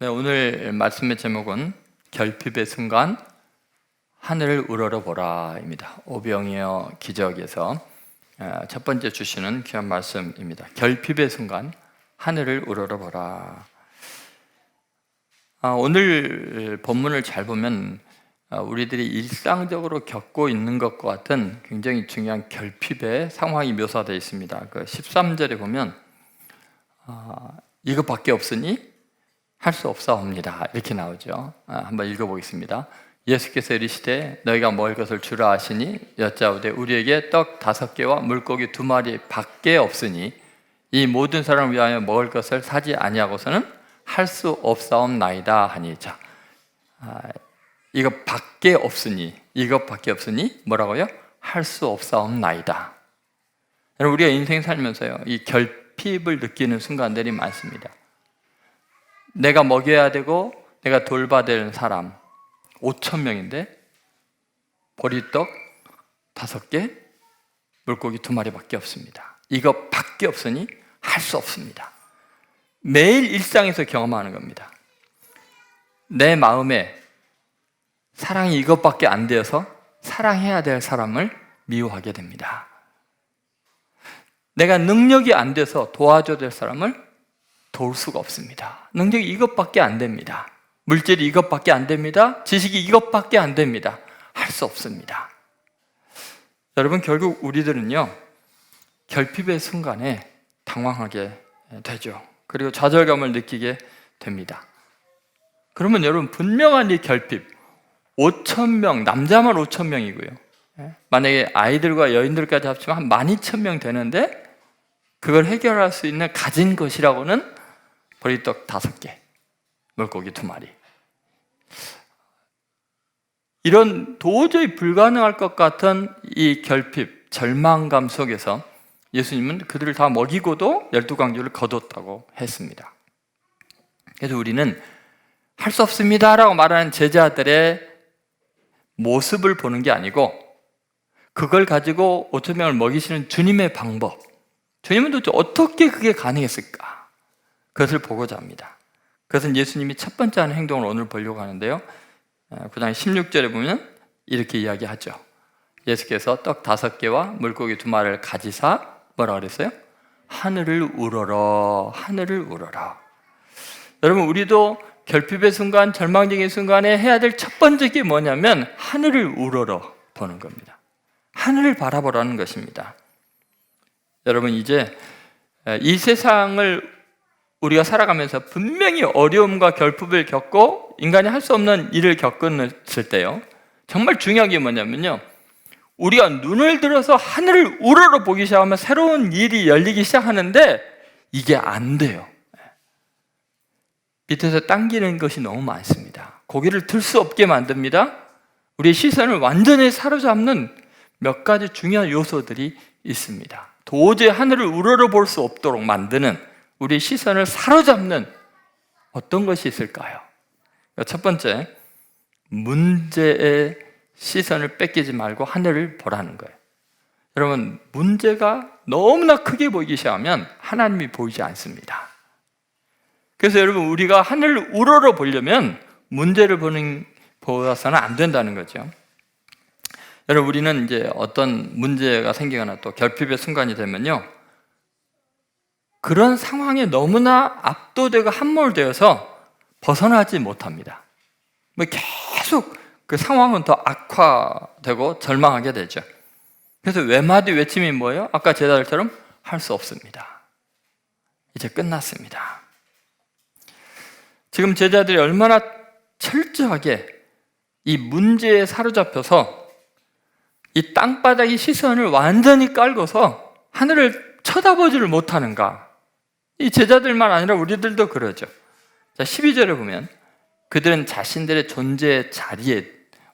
네, 오늘 말씀의 제목은 결핍의 순간 하늘을 우러러보라입니다. 오병이어 기적에서 첫 번째 주시는 귀한 말씀입니다. 결핍의 순간 하늘을 우러러보라. 오늘 본문을 잘 보면 우리들이 일상적으로 겪고 있는 것과 같은 굉장히 중요한 결핍의 상황이 묘사되어 있습니다. 그 13절에 보면 이것밖에 없으니 할 수 없사옵니다 이렇게 나오죠. 한번 읽어보겠습니다. 예수께서 이르시되 너희가 먹을 것을 주라 하시니 여짜오되 우리에게 떡 5개와 물고기 2마리 밖에 없으니 이 모든 사람을 위하여 먹을 것을 사지 아니하고서는 할 수 없사옵나이다 하니. 자, 이것밖에 없으니 뭐라고요? 할 수 없사옵나이다. 여러분, 우리가 인생 살면서요, 이 결핍을 느끼는 순간들이 많습니다. 내가 먹여야 되고 내가 돌봐야 되는 사람 5,000명인데 보리떡 5개, 물고기 2마리밖에 없습니다. 이것밖에 없으니 할 수 없습니다. 매일 일상에서 경험하는 겁니다. 내 마음에 사랑이 이것밖에 안 되어서 사랑해야 될 사람을 미워하게 됩니다. 내가 능력이 안 돼서 도와줘야 될 사람을 도울 수가 없습니다. 능력이 이것밖에 안 됩니다. 물질이 이것밖에 안 됩니다. 지식이 이것밖에 안 됩니다. 할 수 없습니다. 여러분, 결국 우리들은요, 결핍의 순간에 당황하게 되죠. 그리고 좌절감을 느끼게 됩니다. 그러면 여러분, 분명한 이 결핍, 5,000명, 남자만 5,000명이고요. 만약에 아이들과 여인들까지 합치면 한 12,000명 되는데 그걸 해결할 수 있는 가진 것이라고는 보리떡 5개, 물고기 2마리. 이런 도저히 불가능할 것 같은 이 결핍, 절망감 속에서 예수님은 그들을 다 먹이고도 12광주를 거뒀다고 했습니다. 그래서 우리는 할 수 없습니다 라고 말하는 제자들의 모습을 보는 게 아니고 그걸 가지고 5,000명을 먹이시는 주님의 방법, 주님은 도대체 어떻게 그게 가능했을까? 그것을 보고자 합니다. 그것은 예수님이 첫 번째 하는 행동을 오늘 보려고 하는데요, 9장 16절에 보면 이렇게 이야기하죠. 예수께서 떡 5개와 물고기 2마리를 가지사 뭐라 그랬어요? 하늘을 우러러, 하늘을 우러러. 여러분, 우리도 결핍의 순간, 절망적인 순간에 해야 될 첫 번째 게 뭐냐면 하늘을 우러러 보는 겁니다. 하늘을 바라보라는 것입니다. 여러분, 이제 이 세상을 우리가 살아가면서 분명히 어려움과 결핍을 겪고 인간이 할 수 없는 일을 겪었을 때요, 정말 중요한 게 뭐냐면요, 우리가 눈을 들어서 하늘을 우러러 보기 시작하면 새로운 일이 열리기 시작하는데 이게 안 돼요. 밑에서 당기는 것이 너무 많습니다. 고개를 들 수 없게 만듭니다. 우리의 시선을 완전히 사로잡는 몇 가지 중요한 요소들이 있습니다. 도저히 하늘을 우러러 볼 수 없도록 만드는, 우리의 시선을 사로잡는 어떤 것이 있을까요? 첫 번째, 문제의 시선을 뺏기지 말고 하늘을 보라는 거예요. 여러분, 문제가 너무나 크게 보이기 시작하면 하나님이 보이지 않습니다. 그래서 여러분, 우리가 하늘을 우러러 보려면 문제를 보아서는 안 된다는 거죠. 여러분, 우리는 이제 어떤 문제가 생기거나 또 결핍의 순간이 되면요, 그런 상황에 너무나 압도되고 함몰되어서 벗어나지 못합니다. 계속 그 상황은 더 악화되고 절망하게 되죠. 그래서 외마디 외침이 뭐예요? 아까 제자들처럼 할 수 없습니다. 이제 끝났습니다. 지금 제자들이 얼마나 철저하게 이 문제에 사로잡혀서 이 땅바닥의 시선을 완전히 깔고서 하늘을 쳐다보지를 못하는가. 이 제자들만 아니라 우리들도 그러죠. 자, 12절에 보면 그들은 자신들의 존재의 자리에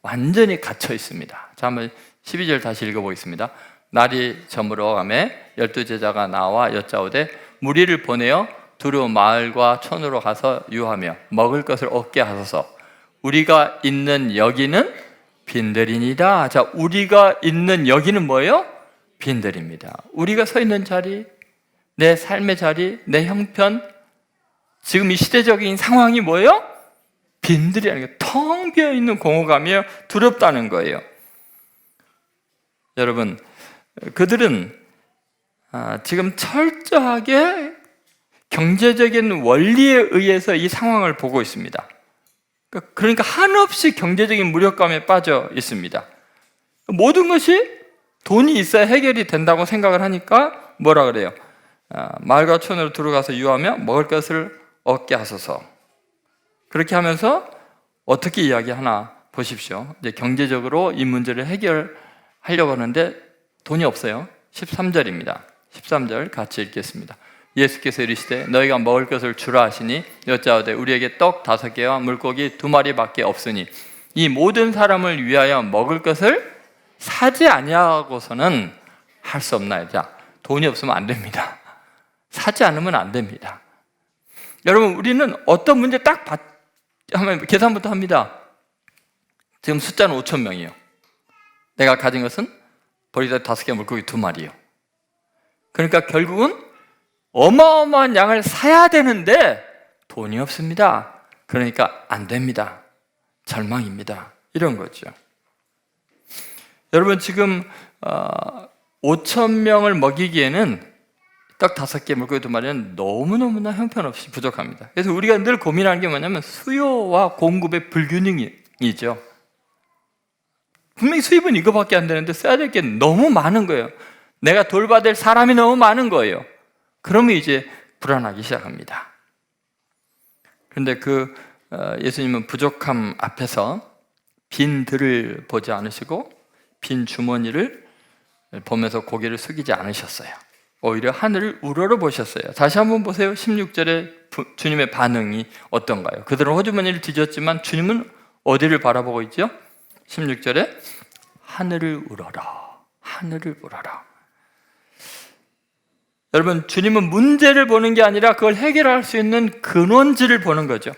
완전히 갇혀 있습니다. 자, 한번 12절 다시 읽어보겠습니다. 날이 저물어 가매 12제자가 나와 여짜오되 무리를 보내어 두루 마을과 촌으로 가서 유하며 먹을 것을 얻게 하소서. 우리가 있는 여기는 빈들이니라. 자, 우리가 있는 여기는 뭐예요? 빈들입니다. 우리가 서 있는 자리, 내 삶의 자리, 내 형편, 지금 이 시대적인 상황이 뭐예요? 빈들이라는 게 텅 비어있는 공허감이에요. 두렵다는 거예요. 여러분, 그들은 지금 철저하게 경제적인 원리에 의해서 이 상황을 보고 있습니다. 그러니까 한없이 경제적인 무력감에 빠져 있습니다. 모든 것이 돈이 있어야 해결이 된다고 생각을 하니까 뭐라 그래요? 마을과 촌으로 들어가서 유하며 먹을 것을 얻게 하소서. 그렇게 하면서 어떻게 이야기하나 보십시오. 이제 경제적으로 이 문제를 해결하려고 하는데 돈이 없어요. 13절입니다. 13절 같이 읽겠습니다. 예수께서 이르시되 너희가 먹을 것을 주라 하시니 여짜오되 우리에게 떡 5개와 물고기 2마리밖에 없으니 이 모든 사람을 위하여 먹을 것을 사지 아니하고서는 할 수 없나요? 자, 돈이 없으면 안 됩니다. 사지 않으면 안 됩니다. 여러분, 우리는 어떤 문제 딱 하면 계산부터 합니다. 지금 숫자는 5,000명이에요. 내가 가진 것은 보리쌀 5개, 물고기 2마리요. 그러니까 결국은 어마어마한 양을 사야 되는데 돈이 없습니다. 그러니까 안 됩니다. 절망입니다. 이런 거죠. 여러분, 지금 5,000명을 먹이기에는 떡 5개, 물고기 2마리는 너무너무나 형편없이 부족합니다. 그래서 우리가 늘 고민하는 게 뭐냐면 수요와 공급의 불균형이죠. 분명히 수입은 이거밖에 안 되는데 써야 될 게 너무 많은 거예요. 내가 돌봐야 사람이 너무 많은 거예요. 그러면 이제 불안하기 시작합니다. 그런데 예수님은 부족함 앞에서 빈 들을 보지 않으시고 빈 주머니를 보면서 고개를 숙이지 않으셨어요. 오히려 하늘을 우러러 보셨어요. 다시 한번 보세요. 16절에 주님의 반응이 어떤가요? 그들은 호주머니를 뒤졌지만 주님은 어디를 바라보고 있죠? 16절에 하늘을 우러러, 하늘을 우러러. 여러분, 주님은 문제를 보는 게 아니라 그걸 해결할 수 있는 근원지를 보는 거죠.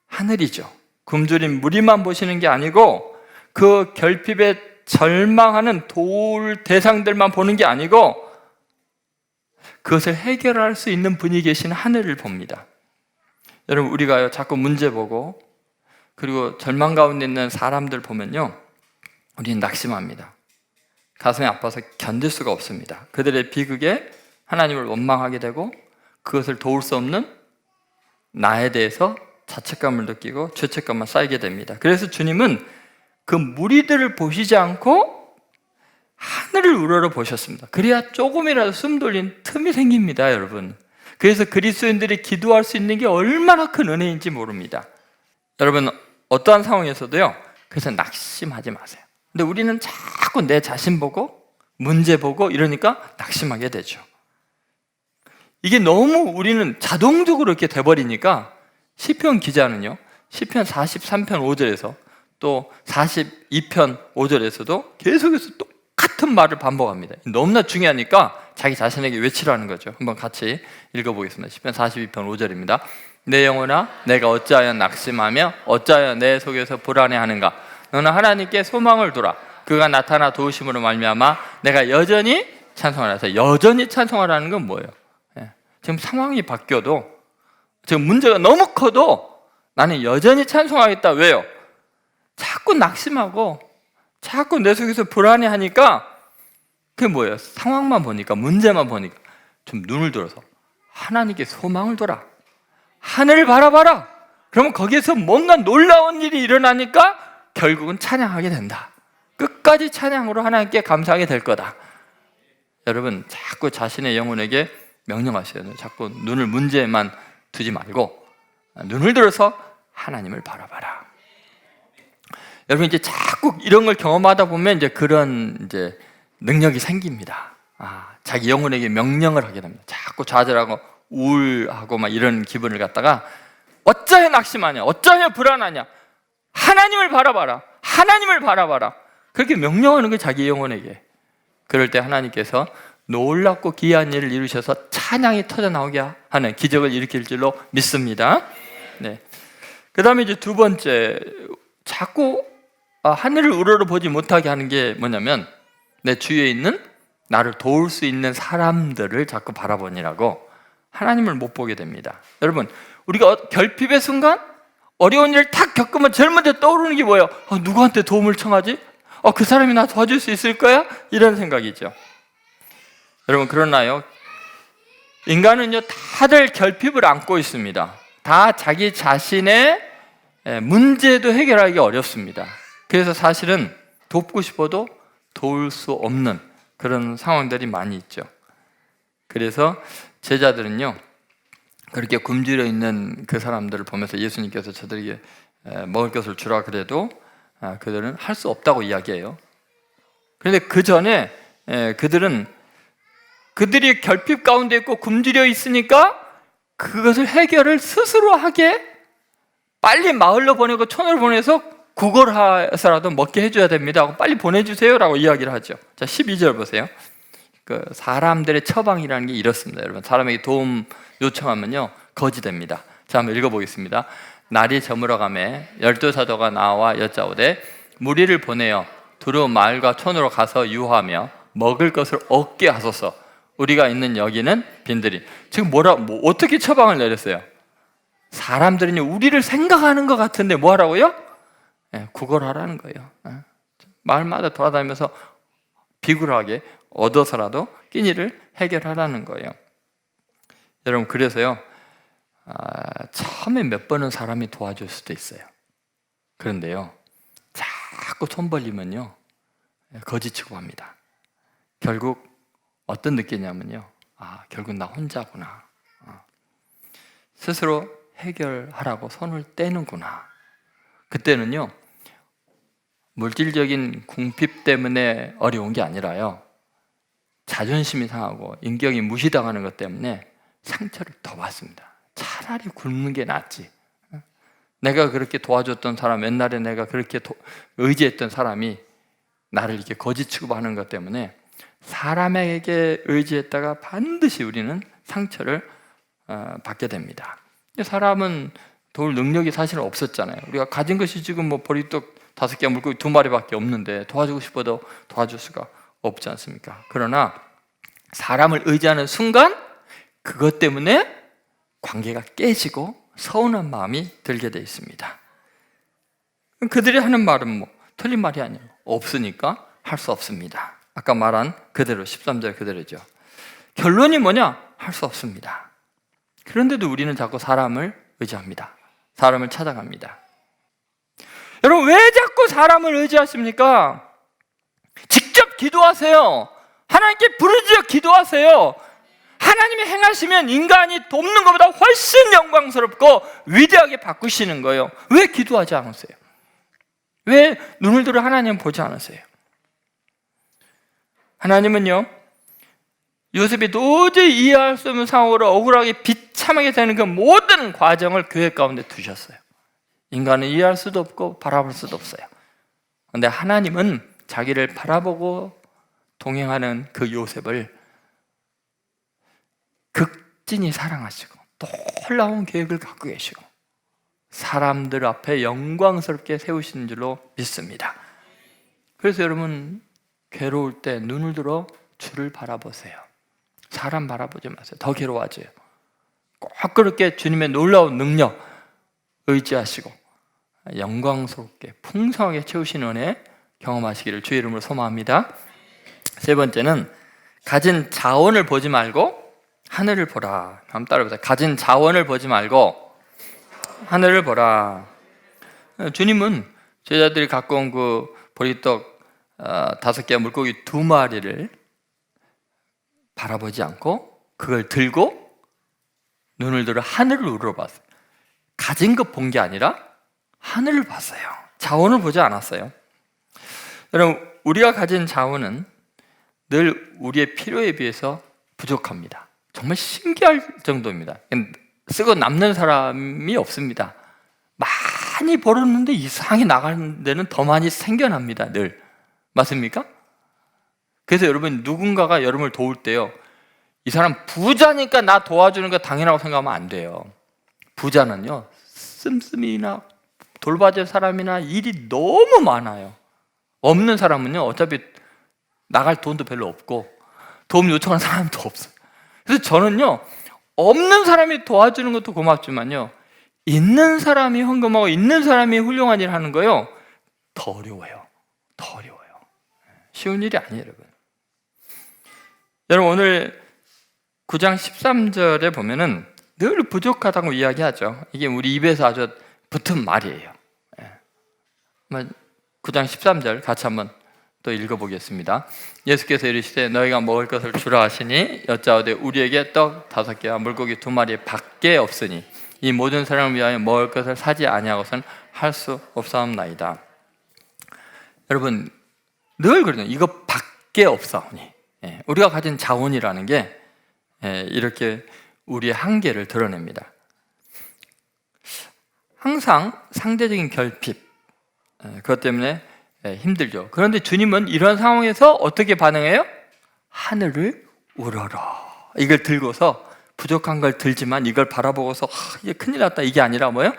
하늘이죠. 굶주린 무리만 보시는 게 아니고 그 결핍에 절망하는 도울 대상들만 보는 게 아니고 그것을 해결할 수 있는 분이 계신 하늘을 봅니다. 여러분, 우리가요 자꾸 문제 보고 그리고 절망 가운데 있는 사람들 보면요 우리는 낙심합니다. 가슴이 아파서 견딜 수가 없습니다. 그들의 비극에 하나님을 원망하게 되고 그것을 도울 수 없는 나에 대해서 자책감을 느끼고 죄책감만 쌓이게 됩니다. 그래서 주님은 그 무리들을 보시지 않고 하늘을 우러러 보셨습니다. 그래야 조금이라도 숨 돌린 틈이 생깁니다, 여러분. 그래서 그리스도인들이 기도할 수 있는 게 얼마나 큰 은혜인지 모릅니다. 여러분, 어떠한 상황에서도요 그래서 낙심하지 마세요. 근데 우리는 자꾸 내 자신 보고 문제 보고 이러니까 낙심하게 되죠. 이게 너무 우리는 자동적으로 이렇게 돼버리니까 시편 기자는요 시편 43편 5절에서 또 42편 5절에서도 계속해서 똑같은 말을 반복합니다. 너무나 중요하니까 자기 자신에게 외치라는 거죠. 한번 같이 읽어보겠습니다. 시편 42편 5절입니다. 내 영혼아 내가 어찌하여 낙심하며 어찌하여 내 속에서 불안해하는가. 너는 하나님께 소망을 두라. 그가 나타나 도우심으로 말미암아 내가 여전히 찬송하라. 여전히 찬송하라는 건 뭐예요? 지금 상황이 바뀌어도 지금 문제가 너무 커도 나는 여전히 찬송하겠다. 왜요? 자꾸 낙심하고 자꾸 내 속에서 불안해하니까 그게 뭐예요? 상황만 보니까 문제만 보니까 좀 눈을 들어서 하나님께 소망을 둬라. 하늘을 바라봐라. 그러면 거기에서 뭔가 놀라운 일이 일어나니까 결국은 찬양하게 된다. 끝까지 찬양으로 하나님께 감사하게 될 거다. 여러분 자꾸 자신의 영혼에게 명령하셔야 돼요. 자꾸 눈을 문제에만 두지 말고 눈을 들어서 하나님을 바라봐라. 여러분 이제 자꾸 이런 걸 경험하다 보면 이제 그런 이제 능력이 생깁니다. 자기 영혼에게 명령을 하게 됩니다. 자꾸 좌절하고 우울하고 막 이런 기분을 갖다가 어쩌해 낙심하냐, 어쩌해 불안하냐, 하나님을 바라봐라, 하나님을 바라봐라. 그렇게 명령하는 게 자기 영혼에게. 그럴 때 하나님께서 놀랍고 기이한 일을 이루셔서 찬양이 터져 나오게 하는 기적을 일으킬 줄로 믿습니다. 네. 그 다음에 이제 두 번째, 자꾸 하늘을 우러러 보지 못하게 하는 게 뭐냐면 내 주위에 있는 나를 도울 수 있는 사람들을 자꾸 바라보니라고 하나님을 못 보게 됩니다. 여러분 우리가 결핍의 순간 어려운 일을 탁 겪으면 제일 먼저 떠오르는 게 뭐예요? 누구한테 도움을 청하지? 그 사람이 나 도와줄 수 있을 거야? 이런 생각이죠. 여러분, 그러나요? 인간은요, 다들 결핍을 안고 있습니다. 다 자기 자신의 문제도 해결하기 어렵습니다. 그래서 사실은 돕고 싶어도 도울 수 없는 그런 상황들이 많이 있죠. 그래서 제자들은요, 그렇게 굶주려 있는 그 사람들을 보면서 예수님께서 저들에게 먹을 것을 주라 그래도 그들은 할 수 없다고 이야기해요. 그런데 그 전에 그들이 결핍 가운데 있고 굶주려 있으니까 그것을 해결을 스스로 하게 빨리 마을로 보내고 촌으로 보내서 구걸해서라도 먹게 해줘야 됩니다 하고 빨리 보내주세요 라고 이야기를 하죠. 자, 12절 보세요. 그 사람들의 처방이라는 게 이렇습니다. 여러분, 사람에게 도움 요청하면요 거지됩니다. 자, 한번 읽어보겠습니다. 날이 저물어 가매 12사도가 나와 여짜오되 무리를 보내어 두루 마을과 촌으로 가서 유하며 먹을 것을 얻게 하소서. 우리가 있는 여기는 빈들이. 지금 어떻게 처방을 내렸어요? 사람들은 우리를 생각하는 것 같은데 뭐 하라고요? 구걸하라는 거예요. 마을마다 돌아다니면서 비굴하게 얻어서라도 끼니를 해결하라는 거예요. 여러분, 그래서요, 처음에 몇 번은 사람이 도와줄 수도 있어요. 그런데요, 자꾸 손 벌리면요 거지 취급합니다. 결국 어떤 느끼냐면요, 결국 나 혼자구나, 스스로 해결하라고 손을 떼는구나. 그때는요, 물질적인 궁핍 때문에 어려운 게 아니라요, 자존심이 상하고 인격이 무시당하는 것 때문에 상처를 더 받습니다. 차라리 굶는 게 낫지. 내가 그렇게 도와줬던 사람, 옛날에 내가 그렇게 의지했던 사람이 나를 이렇게 거지 취급하는 것 때문에 사람에게 의지했다가 반드시 우리는 상처를 받게 됩니다. 사람은 도울 능력이 사실은 없었잖아요. 우리가 가진 것이 지금 보리떡 5개, 물고기 2마리밖에 없는데 도와주고 싶어도 도와줄 수가 없지 않습니까? 그러나 사람을 의지하는 순간 그것 때문에 관계가 깨지고 서운한 마음이 들게 돼 있습니다. 그들이 하는 말은 틀린 말이 아니에요. 없으니까 할 수 없습니다. 아까 말한 그대로 13절 그대로죠. 결론이 뭐냐? 할 수 없습니다. 그런데도 우리는 자꾸 사람을 의지합니다. 사람을 찾아갑니다. 여러분, 왜 자꾸 사람을 의지하십니까? 직접 기도하세요. 하나님께 부르짖어 기도하세요. 하나님이 행하시면 인간이 돕는 것보다 훨씬 영광스럽고 위대하게 바꾸시는 거예요. 왜 기도하지 않으세요? 왜 눈을 들어 하나님 보지 않으세요? 하나님은요, 요셉이 도저히 이해할 수 없는 상황으로 억울하게 비참하게 되는 그 모든 과정을 교회 가운데 두셨어요. 인간은 이해할 수도 없고 바라볼 수도 없어요. 그런데 하나님은 자기를 바라보고 동행하는 그 요셉을 극진히 사랑하시고 놀라운 계획을 갖고 계시고 사람들 앞에 영광스럽게 세우시는 줄로 믿습니다. 그래서 여러분, 괴로울 때 눈을 들어 주를 바라보세요. 사람 바라보지 마세요. 더 괴로워져요. 꼭 그렇게 주님의 놀라운 능력 의지하시고 영광스럽게 풍성하게 채우시는 은혜 경험하시기를 주의 이름으로 소망합니다. 세 번째는 가진 자원을 보지 말고 하늘을 보라. 한번 따라해보세요. 가진 자원을 보지 말고 하늘을 보라. 주님은 제자들이 갖고 온 그 보리떡 5개와 물고기 2마리를 바라보지 않고 그걸 들고 눈을 들어 하늘을 우러봤어요. 가진 것 본 게 아니라 하늘을 봤어요. 자원을 보지 않았어요. 여러분, 우리가 가진 자원은 늘 우리의 필요에 비해서 부족합니다. 정말 신기할 정도입니다. 쓰고 남는 사람이 없습니다. 많이 벌었는데 이상하게 나가는 데는 더 많이 생겨납니다. 늘. 맞습니까? 그래서 여러분, 누군가가 여러분을 도울 때요, 이 사람 부자니까 나 도와주는 거 당연하고 생각하면 안 돼요. 부자는요, 씀씀이나 돌봐줄 사람이나 일이 너무 많아요. 없는 사람은요, 어차피 나갈 돈도 별로 없고 도움 요청하는 사람도 없어요. 그래서 저는요, 없는 사람이 도와주는 것도 고맙지만요, 있는 사람이 헌금하고 있는 사람이 훌륭한 일을 하는 거요, 더 어려워요. 더 어려워요. 쉬운 일이 아니에요, 여러분. 여러분, 오늘 9장 13절에 보면은 늘 부족하다고 이야기하죠. 이게 우리 입에서 아주 붙은 말이에요. 9장 13절 같이 한번 또 읽어보겠습니다. 예수께서 이르시되 너희가 먹을 것을 주라 하시니 여짜오되 우리에게 떡 5개와 물고기 2마리 밖에 없으니 이 모든 사람을 위하여 먹을 것을 사지 아니하고서는 할 수 없사옵나이다. 여러분, 늘 그러죠. 이거 밖에 없사오니. 우리가 가진 자원이라는 게 이렇게 우리의 한계를 드러냅니다. 항상 상대적인 결핍, 그것 때문에 힘들죠. 그런데 주님은 이런 상황에서 어떻게 반응해요? 하늘을 우러러. 이걸 들고서, 부족한 걸 들지만 이걸 바라보고서 이게 큰일 났다, 이게 아니라 뭐예요?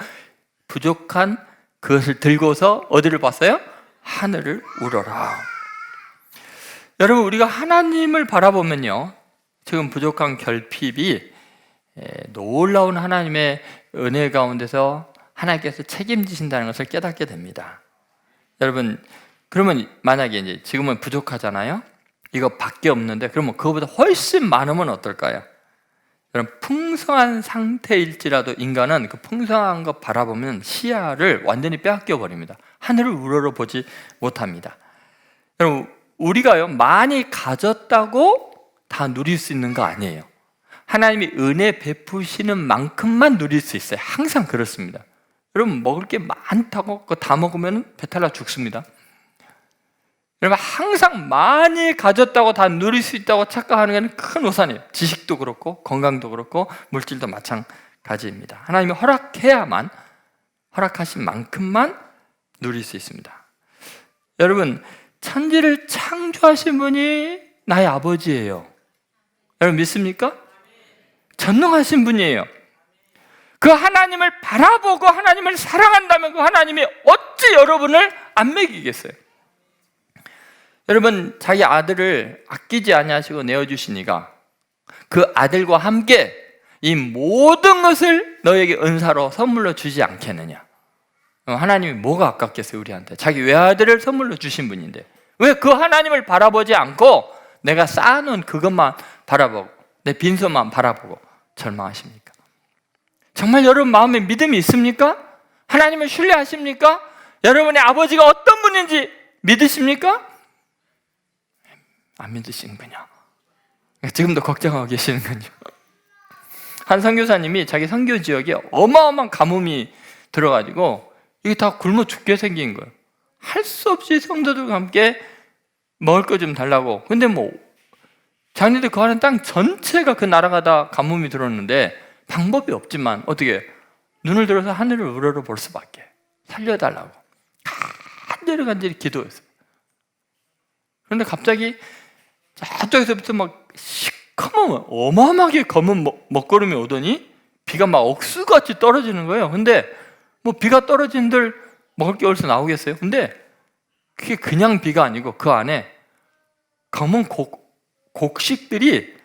부족한 그것을 들고서 어디를 봤어요? 하늘을 우러라. 여러분, 우리가 하나님을 바라보면요, 지금 부족한 결핍이 놀라운 하나님의 은혜 가운데서 하나님께서 책임지신다는 것을 깨닫게 됩니다. 여러분, 그러면 만약에 이제 지금은 부족하잖아요. 이거 밖에 없는데 그러면 그거보다 훨씬 많으면 어떨까요? 여러분, 풍성한 상태일지라도 인간은 그 풍성한 것 바라보면 시야를 완전히 빼앗겨 버립니다. 하늘을 우러러 보지 못합니다. 여러분, 우리가요, 많이 가졌다고 다 누릴 수 있는 거 아니에요. 하나님이 은혜 베푸시는 만큼만 누릴 수 있어요. 항상 그렇습니다. 여러분, 먹을 게 많다고 그거 다 먹으면 배탈 나 죽습니다. 여러분, 항상 많이 가졌다고 다 누릴 수 있다고 착각하는 건 큰 오산이에요. 지식도 그렇고 건강도 그렇고 물질도 마찬가지입니다. 하나님이 허락해야만, 허락하신 만큼만 누릴 수 있습니다. 여러분, 천지를 창조하신 분이 나의 아버지예요. 여러분, 믿습니까? 전능하신 분이에요. 그 하나님을 바라보고 하나님을 사랑한다면 그 하나님이 어찌 여러분을 안 먹이겠어요? 여러분, 자기 아들을 아끼지 아니하시고 내어주시니까 그 아들과 함께 이 모든 것을 너에게 은사로 선물로 주지 않겠느냐? 하나님이 뭐가 아깝겠어요, 우리한테? 자기 외아들을 선물로 주신 분인데 왜 그 하나님을 바라보지 않고 내가 쌓아놓은 그것만 바라보고 내 빈손만 바라보고 절망하십니까? 정말 여러분 마음에 믿음이 있습니까? 하나님을 신뢰하십니까? 여러분의 아버지가 어떤 분인지 믿으십니까? 안 믿으시는군요. 지금도 걱정하고 계시는군요. 한 선교사님이 자기 선교 지역에 어마어마한 가뭄이 들어가지고 이게 다 굶어 죽게 생긴 거예요. 할 수 없이 성도들과 함께 먹을 거 좀 달라고. 근데 뭐 자기네들 그 하는 땅 전체가 그 나라가 다 가뭄이 들었는데 방법이 없지만 어떻게 눈을 들어서 하늘을 우러러 볼 수밖에. 살려달라고 간절히 기도했어요. 그런데 갑자기 저쪽에서부터 막 시커먼 어마어마하게 검은 먹구름이 오더니 비가 막 억수같이 떨어지는 거예요. 근데 뭐 비가 떨어진들 먹을 게 어디서 나오겠어요? 근데 그게 그냥 비가 아니고 그 안에 검은 곡식들이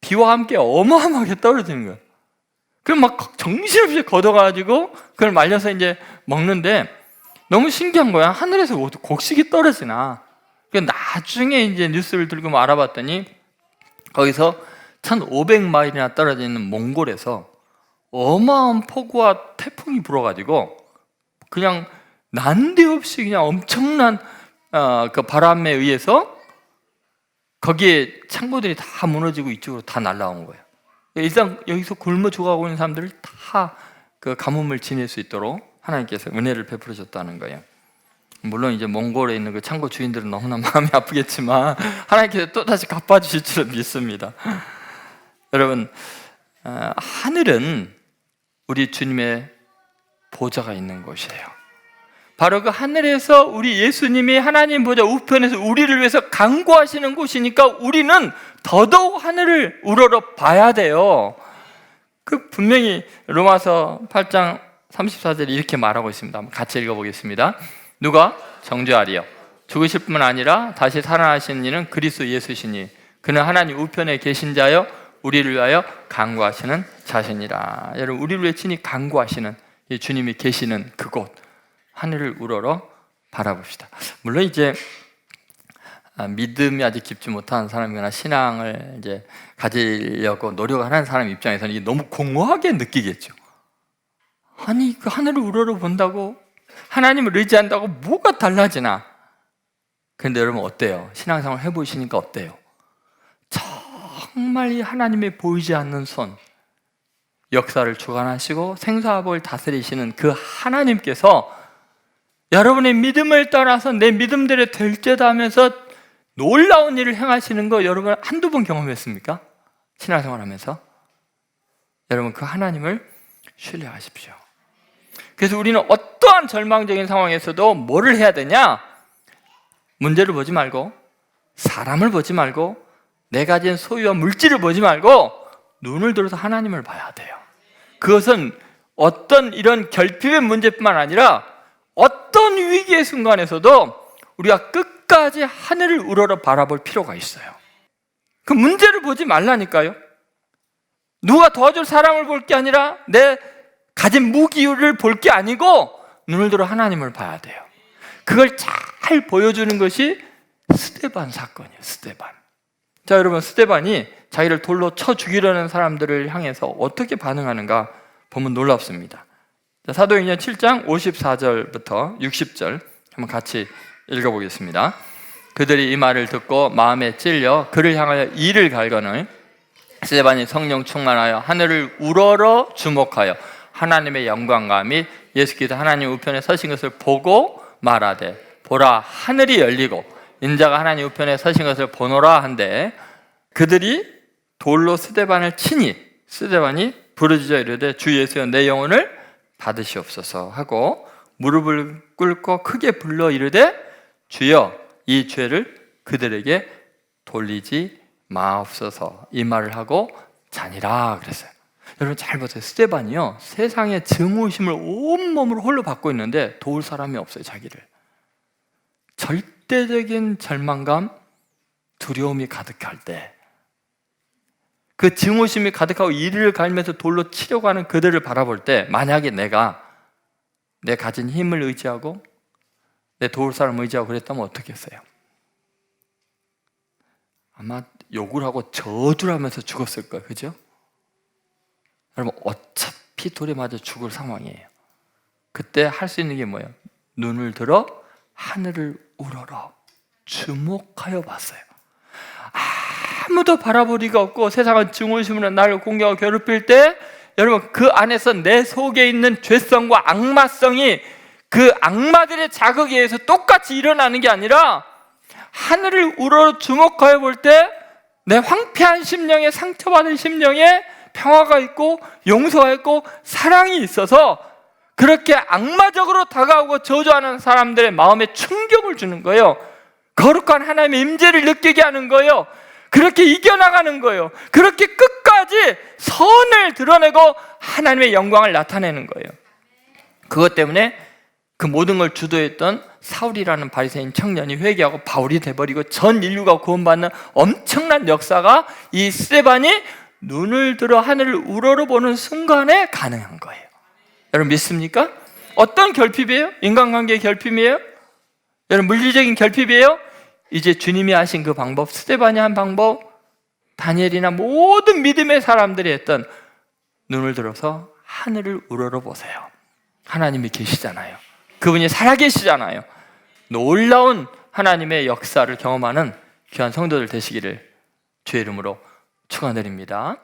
비와 함께 어마어마하게 떨어지는 거예요. 그럼 막 정신없이 걷어가지고 그걸 말려서 이제 먹는데 너무 신기한 거야. 하늘에서 곡식이 떨어지나. 나중에 이제 뉴스를 들고 알아봤더니 거기서 1500마일이나 떨어져 있는 몽골에서 어마어마한 폭우와 태풍이 불어가지고 그냥 난데없이 그냥 엄청난 그 바람에 의해서 거기에 창고들이 다 무너지고 이쪽으로 다 날아온 거예요. 일단 여기서 굶어 죽어가고 있는 사람들을 다 그 가뭄을 지낼 수 있도록 하나님께서 은혜를 베풀어 줬다는 거예요. 물론 이제 몽골에 있는 그 창고 주인들은 너무나 마음이 아프겠지만 하나님께서 또다시 갚아주실 줄은 믿습니다. 여러분, 하늘은 우리 주님의 보좌가 있는 곳이에요. 바로 그 하늘에서 우리 예수님이 하나님 보좌 우편에서 우리를 위해서 간구하시는 곳이니까 우리는 더더욱 하늘을 우러러 봐야 돼요. 그 분명히 로마서 8장 34절에 이렇게 말하고 있습니다. 한번 같이 읽어보겠습니다. 누가 정죄하리요? 죽으실 뿐만 아니라 다시 살아나신 이는 그리스도 예수시니 그는 하나님 우편에 계신 자여 우리를 위하여 간구하시는 자신이라. 여러분, 우리를 위해 친히 간구하시는 이 주님이 계시는 그곳, 하늘을 우러러 바라봅시다. 물론 이제 믿음이 아직 깊지 못한 사람이거나 신앙을 이제 가지려고 노력하는 사람 입장에서는 이게 너무 공허하게 느끼겠죠. 아니, 그 하늘을 우러러 본다고, 하나님을 의지한다고 뭐가 달라지나? 그런데 여러분 어때요? 신앙생활 해보시니까 어때요? 정말 이 하나님의 보이지 않는 손, 역사를 주관하시고 생사합을 다스리시는 그 하나님께서 여러분의 믿음을 떠나서 내 믿음대로 될 듯 하면서 놀라운 일을 행하시는 거 여러분 한두 번 경험했습니까? 신앙생활 하면서. 여러분, 그 하나님을 신뢰하십시오. 그래서 우리는 어떠한 절망적인 상황에서도 뭐를 해야 되냐? 문제를 보지 말고, 사람을 보지 말고, 내 가진 소유와 물질을 보지 말고 눈을 들어서 하나님을 봐야 돼요. 그것은 어떤 이런 결핍의 문제뿐만 아니라 어떤 위기의 순간에서도 우리가 끝까지 하늘을 우러러 바라볼 필요가 있어요. 그 문제를 보지 말라니까요. 누가 도와줄 사람을 볼 게 아니라 내 가진 무기를 볼 게 아니고 눈을 들어 하나님을 봐야 돼요. 그걸 잘 보여주는 것이 스데반 사건이에요. 스데반. 자, 여러분, 스데반이 자기를 돌로 쳐 죽이려는 사람들을 향해서 어떻게 반응하는가 보면 놀랍습니다. 자, 사도행전 7장 54절부터 60절 한번 같이 읽어보겠습니다. 그들이 이 말을 듣고 마음에 찔려 그를 향하여 이를 갈거늘 스데반이 성령 충만하여 하늘을 우러러 주목하여 하나님의 영광과 및 예수께서 하나님 우편에 서신 것을 보고 말하되, 보라, 하늘이 열리고 인자가 하나님 우편에 서신 것을 보노라 한데, 그들이 돌로 스데반을 치니 스데반이 부르짖어 이르되, 주 예수여, 내 영혼을 받으시옵소서 하고 무릎을 꿇고 크게 불러 이르되, 주여, 이 죄를 그들에게 돌리지 마옵소서, 이 말을 하고 자니라 그랬어요. 여러분 잘 보세요. 스데반이요, 세상의 증오심을 온몸으로 홀로 받고 있는데 도울 사람이 없어요. 자기를. 절대적인 절망감, 두려움이 가득할 때, 그 증오심이 가득하고 이를 갈면서 돌로 치려고 하는 그들을 바라볼 때, 만약에 내가 내 가진 힘을 의지하고 내 도울 사람을 의지하고 그랬다면 어떻겠어요? 아마 욕을 하고 저주를 하면서 죽었을 거예요. 그죠? 여러분, 어차피 돌에 맞아 죽을 상황이에요. 그때 할 수 있는 게 뭐예요? 눈을 들어 하늘을 우러러 주목하여 봤어요. 아무도 바라볼 리가 없고 세상은 증오심으로 나를 공격하고 괴롭힐 때, 여러분, 그 안에서 내 속에 있는 죄성과 악마성이 그 악마들의 자극에 의해서 똑같이 일어나는 게 아니라 하늘을 우러러 주목하여 볼 때 내 황폐한 심령에, 상처받은 심령에 평화가 있고 용서가 있고 사랑이 있어서 그렇게 악마적으로 다가오고 저주하는 사람들의 마음에 충격을 주는 거예요. 거룩한 하나님의 임재를 느끼게 하는 거예요. 그렇게 이겨나가는 거예요. 그렇게 끝까지 선을 드러내고 하나님의 영광을 나타내는 거예요. 그것 때문에 그 모든 걸 주도했던 사울이라는 바리새인 청년이 회개하고 바울이 돼버리고 전 인류가 구원받는 엄청난 역사가 이 스데반이 눈을 들어 하늘을 우러러 보는 순간에 가능한 거예요. 여러분 믿습니까? 어떤 결핍이에요? 인간관계의 결핍이에요? 여러분 물리적인 결핍이에요? 이제 주님이 하신 그 방법, 스데반이 한 방법, 다니엘이나 모든 믿음의 사람들이 했던, 눈을 들어서 하늘을 우러러 보세요. 하나님이 계시잖아요. 그분이 살아계시잖아요. 놀라운 하나님의 역사를 경험하는 귀한 성도들 되시기를 주의 이름으로 축원드립니다.